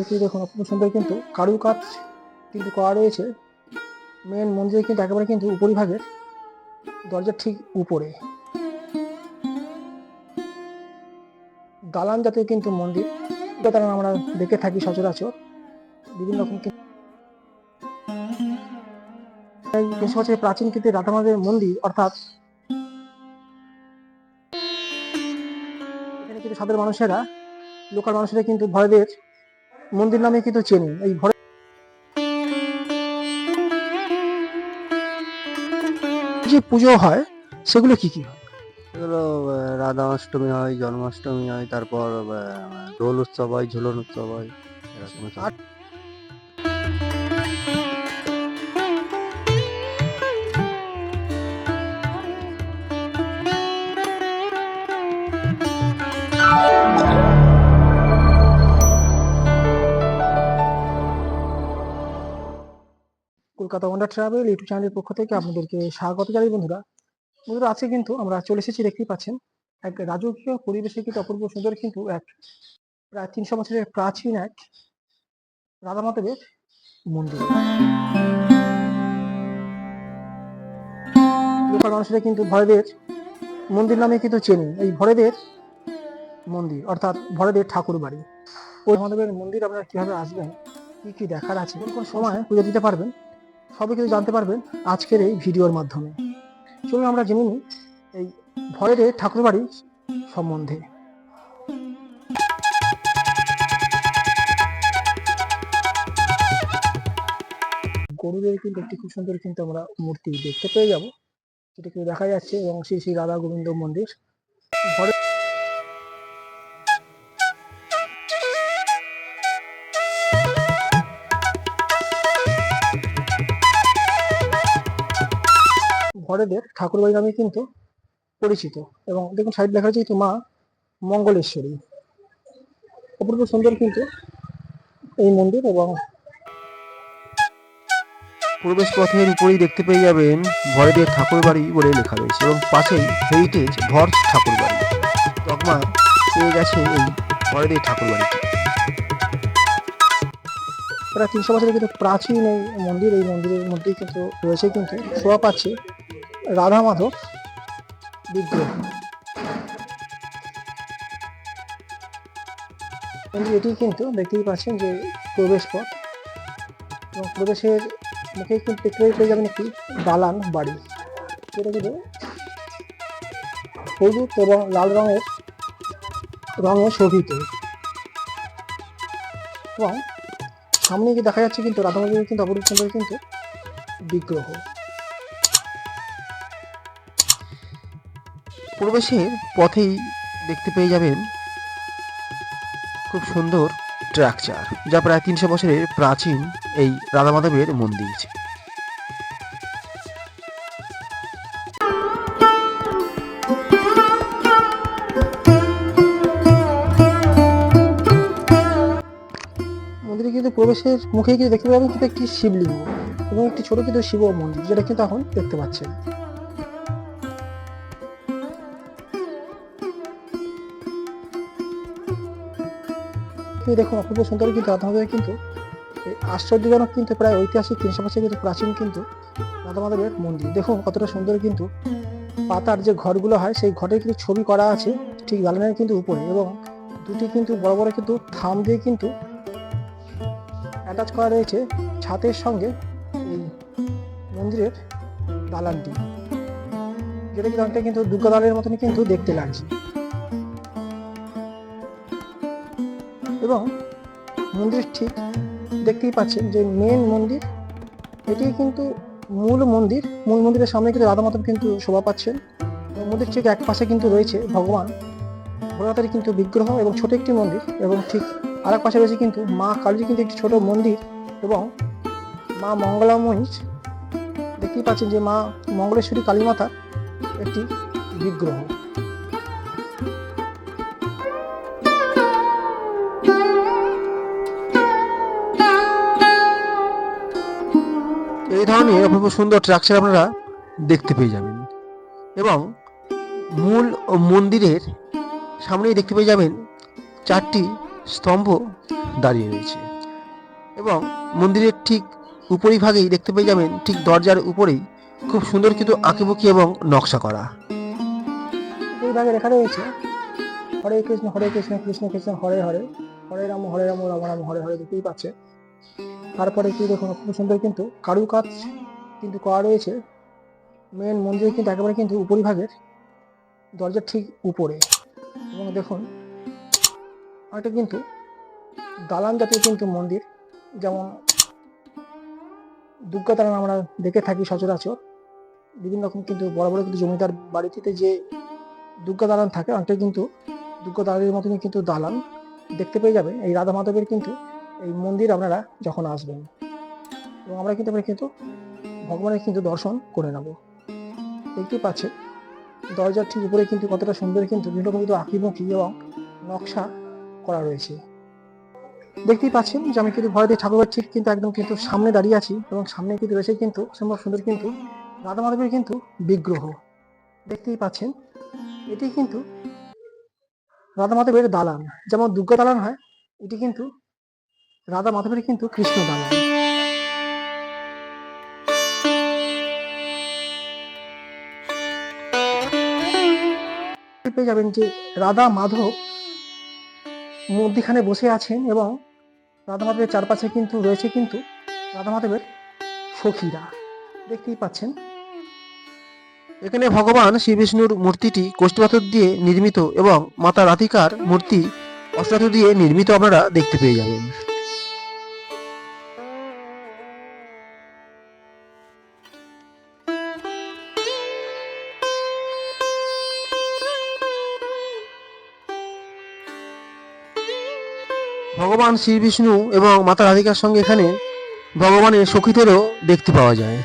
কি দেখুন অপূর্ব সুন্দর কিন্তু কারুকাজ কিন্তু করা রয়েছে মেন মন্দিরে কিন্তু একেবারে কিন্তু উপরিভাগের দরজার ঠিক উপরে দালান জাতীয় কিন্তু মন্দির, যেটা আমরা দেখে থাকি সচরাচর বিভিন্ন রকম। এই 300 বছরের প্রাচীন কিন্তু রাধা মাধবের মন্দির, অর্থাৎ এখানে কিন্তু সাধারণ মানুষেরা লোকাল মানুষেরা কিন্তু ভয়দের মন্দির নামে কিন্তু চেনেন। এই ভয় যে পুজো হয় সেগুলো কি কি হয়? এগুলো রাধা অষ্টমী হয়, জন্মাষ্টমী হয়, তারপর দোল উৎসব হয়, ঝুলন উৎসব হয়, এরকম সব। আর কলকাতা ওয়ান্ডার ট্রাভেল ইউটিউব চ্যানেলের পক্ষ থেকে আপনাদেরকে স্বাগত জানাই। বন্ধুরা বন্ধুরা আজকে কিন্তু আমরা চলে এসেছি, দেখতেই পাচ্ছেন এক রাজকীয় পরিবেশে কিন্তু অপূর্ব সুন্দর কিন্তু এক প্রায় 300 বছরের প্রাচীন এক রাধা মাধবের মন্দির। লোকাল মানুষেরা কিন্তু ভয়দের মন্দির নামে কিন্তু চেনেন। এই ভয়দের মন্দির অর্থাৎ ভয়দের ঠাকুর বাড়ি। ওই মাধবের মন্দির আপনারা কিভাবে আসবেন, কি কি দেখার আছে, কোন সময় পুজো দিতে পারবেন, সবই কিন্তু জানতে পারবেন আজকের এই ভিডিওর মাধ্যমে। চলুন আমরা জেনে নিই এই ভয়দের ঠাকুর বাড়ি সম্বন্ধে। গরুদের কিন্তু একটি খুব সুন্দর কিন্তু আমরা মূর্তি দেখতে পেয়ে যাব, যেটা কিন্তু দেখা যাচ্ছে, এবং শ্রী শ্রী রাধা গোবিন্দ মন্দির। ভরেদের ঠাকুর বাড়ি নামে কিন্তু পরিচিত, এবং দেখুন সাইড লেখা আছে কিন্তু মা মঙ্গলেশ্বরী। অপূর্ব সুন্দর কিন্তু এই মন্দির, এবং প্রবেশ পথের উপরেই দেখতে পেয়ে যাবেন ভরদের ঠাকুর বাড়ি বলে লেখা রয়েছে, এবং পাশেই হেরিটেজ ভর ঠাকুর বাড়ি তকমা পেয়ে গেছে এই ভরদের ঠাকুর বাড়িটি। প্রায় 300 বছরের কিন্তু প্রাচীন এই মন্দির। এই মন্দিরের মধ্যেই কিন্তু রয়েছে কিন্তু শোভা পাচ্ছে রাধা মাধব বিগ্রহ। এটি কিন্তু দেখতেই পাচ্ছেন যে প্রবেশ পথ, এবং প্রবেশের মুখে কিন্তু দেখতে পেয়ে যাবেন একটি দালান বাড়ি, যেটা কিন্তু হলুদ এবং লাল রঙে শোভিত, এবং সামনে গিয়ে দেখা যাচ্ছে কিন্তু রাধা মাধবের কিন্তু অপরূপ সুন্দর কিন্তু বিগ্রহ। প্রবেশের পথেই দেখতে পেয়ে যাবেন খুব সুন্দর স্ট্রাকচার, যা প্রায় 300 বছরের প্রাচীন এই রাধা মাধবের মন্দির। মন্দিরে কিন্তু প্রবেশের মুখে কিন্তু দেখতে পাবেন কিন্তু একটি শিবলিঙ্গ এবং একটি ছোট কিন্তু শিব মন্দির, যেটা কিন্তু এখন দেখতে পাচ্ছেন। দেখুন অপূর্ব সুন্দর কিন্তু রাধা মাধবের কিন্তু আশ্চর্যজনক কিন্তু প্রায় ঐতিহাসিক 300 বছর কিন্তু প্রাচীন কিন্তু রাধা মাধবের মন্দির। দেখুন কতটা সুন্দর কিন্তু পাতার যে ঘরগুলো হয় সেই ঘরের কিন্তু ছবি করা আছে ঠিক দালানের কিন্তু উপরে, এবং দুটি কিন্তু বড় বড় কিন্তু থাম দিয়ে কিন্তু অ্যাটাচ করা রয়েছে ছাদের সঙ্গে এই মন্দিরের দালানটি, যেটা কিন্তু অনেকটা কিন্তু দুর্গা দালানের মতন কিন্তু দেখতে লাগছে। এবং মন্দিরের ঠিক দেখতেই পাচ্ছেন যে মেন মন্দির, এটি কিন্তু মূল মন্দিরের সামনে কিন্তু রাধা মাধব কিন্তু শোভা পাচ্ছেন। মন্দির ঠিক এক পাশে কিন্তু রয়েছে ভগবান ভোলানাথের কিন্তু বিগ্রহ এবং ছোট একটি মন্দির, এবং ঠিক আর এক পাশে রয়েছে কিন্তু মা কালীর কিন্তু একটি ছোট মন্দির, এবং মা মঙ্গলাময়ী দেখতেই পাচ্ছেন যে মা মঙ্গলেশ্বরী কালী মাতার একটি বিগ্রহ। এই ধরনের অপূর্ব সুন্দর স্ট্রাকচার আপনারা দেখতে পেয়ে যাবেন, এবং মূল মন্দিরের সামনেই দেখতে পেয়ে যাবেন 4টি স্তম্ভ দাঁড়িয়ে রয়েছে, এবং মন্দিরের ঠিক উপরিভাগেই দেখতে পেয়ে যাবেন, ঠিক দরজার উপরেই খুব সুন্দর কিন্তু আঁকিবুকি এবং নকশা করা। এই ভাগে লেখা রয়েছে হরে কৃষ্ণ কৃষ্ণ কৃষ্ণ হরে হরে, হরে রাম রাম রাম হরে হরে, দেখতেই পাচ্ছে। তারপরে কি দেখুন খুব সুন্দর কিন্তু কারুকাজ কিন্তু করা রয়েছে মেন মন্দিরের কিন্তু একেবারে কিন্তু উপরিভাগের দরজার ঠিক উপরে। এবং দেখুন একটা কিন্তু দালান জাতীয় কিন্তু মন্দির, যেমন দুর্গা দালান আমরা দেখে থাকি সচরাচর বিভিন্ন রকম কিন্তু বড় বড় কিন্তু জমিদার বাড়িতে যে দুর্গা দালান থাকে, অনেকটা কিন্তু দুর্গা দালানের মতনই কিন্তু দালান দেখতে পেয়ে যাবেন এই রাধা মাধবের কিন্তু এই মন্দির আপনারা যখন আসবেন। এবং আমরা কিন্তু ভগবানের কিন্তু দর্শন করে নেব। দেখতেই পাচ্ছেন দরজার ঠিক উপরে কিন্তু কতটা সুন্দর কিন্তু বিভিন্ন রকম কিন্তু আঁকিবুকি এবং নকশা করা রয়েছে। দেখতেই পাচ্ছেন যে আমি কিন্তু ভরতী ঠাকুরের ঠিক কিন্তু একদম কিন্তু সামনে দাঁড়িয়ে আছি, এবং সামনে কিন্তু রয়েছে কিন্তু অসম্ভব সুন্দর কিন্তু রাধা মাধবের কিন্তু বিগ্রহ। দেখতেই পাচ্ছেন এটি কিন্তু রাধা মাধবের দালান, যেমন দুর্গা দালান হয়, এটি কিন্তু রাধা মাধবের কিন্তু কৃষ্ণ দালান। পেয়ে যাবেন যে রাধা মাধব মধ্যখানে বসে আছেন, এবং রাধা মাধবের চারপাশে কিন্তু রয়েছে কিন্তু রাধা মাধবের সখীরা। দেখতেই পাচ্ছেন এখানে ভগবান শ্রী বিষ্ণুর মূর্তিটি কোষ্ঠীপাথর দিয়ে নির্মিত এবং মাতা রাধিকার মূর্তি অষ্টধাতু দিয়ে নির্মিত আপনারা দেখতে পেয়ে যাবেন। ভগবান শ্রী বিষ্ণু এবং মাতা রাধিকার সঙ্গে এখানে ভগবানের সখীদেরও দেখতে পাওয়া যায়।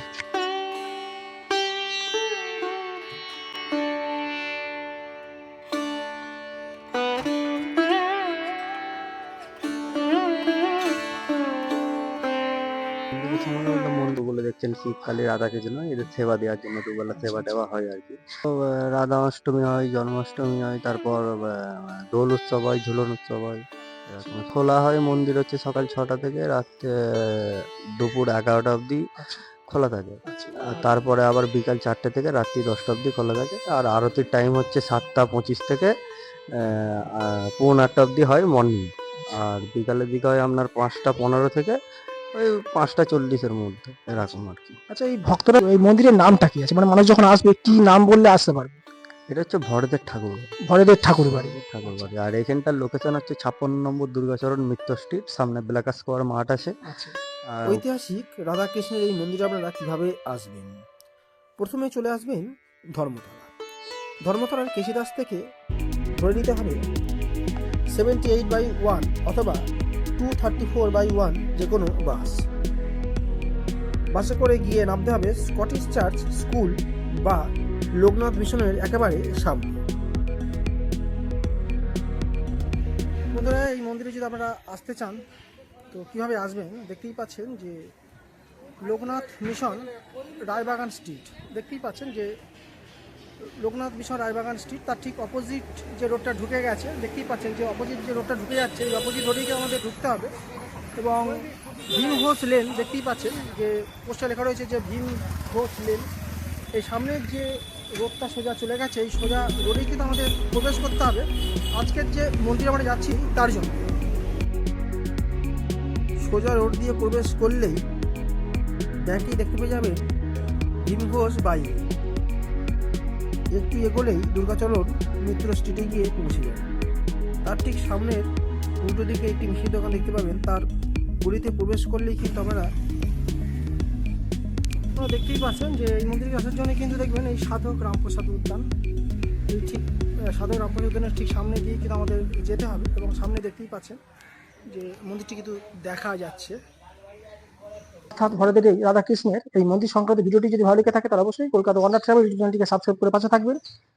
মন্দিরগুলো দেখছেন শীতকালে রাধাকে জন্য এদের সেবা দেওয়ার জন্য দুবেলা সেবা দেওয়া হয় আর কি। তো রাধা অষ্টমী হয়, জন্মাষ্টমী হয়, তারপর দোল উৎসব হয়, ঝুলন উৎসব হয়। এরকম খোলা হয় মন্দির হচ্ছে সকাল 6টা থেকে রাত্রে দুপুর 11টা অবধি খোলা থাকে। আর তারপরে আবার বিকাল 4টে থেকে রাত্রি 10টা অবধি খোলা থাকে। আর আরতির টাইম হচ্ছে 7টা 25 থেকে 8:30 অবধি হয় মর্নিং। আর বিকালের দিকে হয় আপনার 5টা 15 থেকে ওই 5টা 40-এর মধ্যে, এরকম আর কি। আচ্ছা, এই ভক্তরা এই মন্দিরের নামটা কি আছে, মানে মানুষ যখন আসবে কি নাম বললে আসতে পারবে? এটা হচ্ছে ভরতের ঠাকুর, ভরতের ঠাকুর বাড়ি। ঠাকুর বাড়ি। আর এখানটার লোকেশন হচ্ছে 56 নম্বর দুর্গাচরণ মিত্র স্ট্রিট, সামনে ব্ল্যাক স্কোয়ার মাঠ আছে। আচ্ছা, আর ঐতিহাসিক রাধাকৃষ্ণের এই মন্দিরে আপনারা কিভাবে আসবেন? প্রথমে চলে আসবেন ধর্মতলা। ধর্মতলার কেশিদাস থেকে ধরে নিতে হবে 78/1 অথবা 234/1 যে কোনো বাসে করে গিয়ে নামতে হবে স্কটিশ চার্চ স্কুল বা লোকনাথ মিশনের একেবারে সামনে। বন্ধুরা, এই মন্দিরে যদি আপনারা আসতে চান তো কীভাবে আসবেন দেখতেই পাচ্ছেন যে লোকনাথ মিশন রায়বাগান স্ট্রিট, দেখতেই পাচ্ছেন যে লোকনাথ মিশন রায়বাগান স্ট্রিট, তার ঠিক অপোজিট যে রোডটা ঢুকে গেছে, দেখতেই পাচ্ছেন যে অপোজিট যে রোডটা ঢুকে যাচ্ছে, এই অপোজিট রোডেই আমাদের ঢুকতে হবে। এবং ভীম ঘোষ লেন, দেখতেই পাচ্ছেন যে পোস্টার লেখা রয়েছে যে ভীম ঘোষ লেন। এই সামনের যে রোডটা সোজা চলে গেছে, এই সোজা রোডেই কিন্তু আমাদের প্রবেশ করতে হবে আজকের যে মন্দিরে আমরা যাচ্ছি তার জন্য। সোজা রোড দিয়ে প্রবেশ করলেই ব্যাংকটি দেখতে পেয়ে যাবেন ভীম ঘোষ বাই। একটু এগোলেই দুর্গাচরণ মিত্র স্ট্রিটে গিয়ে পৌঁছে যাবে। তার ঠিক সামনের উল্টো দিকে একটি মিষ্টির দোকান দেখতে পাবেন, তার গলিতে প্রবেশ করলেই কিন্তু আপনারা দেখতেই পাচ্ছেন যে এই মন্দিরে আসার জন্য কিন্তু দেখবেন এই সাধক রামপ্রসাদ উদ্যান, এই ঠিক সাধক রামপ্রসাদ উদ্যানের ঠিক সামনে দিয়ে কিন্তু আমাদের যেতে হবে। এবং সামনে দেখতেই পাচ্ছেন যে মন্দিরটি কিন্তু দেখা যাচ্ছে। অর্থাৎ ভরতের এই রাধাকৃষ্ণের এই মন্দির সংক্রান্ত ভিডিওটি যদি ভালো লেগে থাকে তাহলে অবশ্যই কলকাতা ওয়ান্ডার ট্রাভেল ইউটিউব চ্যানেলটিকে সাবস্ক্রাইব করে পাশে থাকবেন।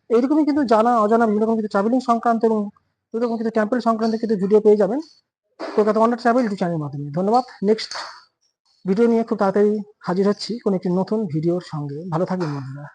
এইরকমই কিন্তু জানা অজানা বিভিন্ন রকম কিন্তু ট্রাভেলিং সংক্রান্ত এবং বিভিন্ন রকম কিন্তু টেম্পল সংক্রান্ত কিন্তু ভিডিও পেয়ে যাবেন কলকাতা ওয়ান্ডার ট্রাভেল ইউটিউব চ্যানেলের মাধ্যমে। ধন্যবাদ। নেক্সট ভিডিও নিয়ে খুব তাড়াতাড়ি হাজির হচ্ছি কোনো একটি নতুন ভিডিওর সঙ্গে। ভালো থাকবেন বন্ধুরা।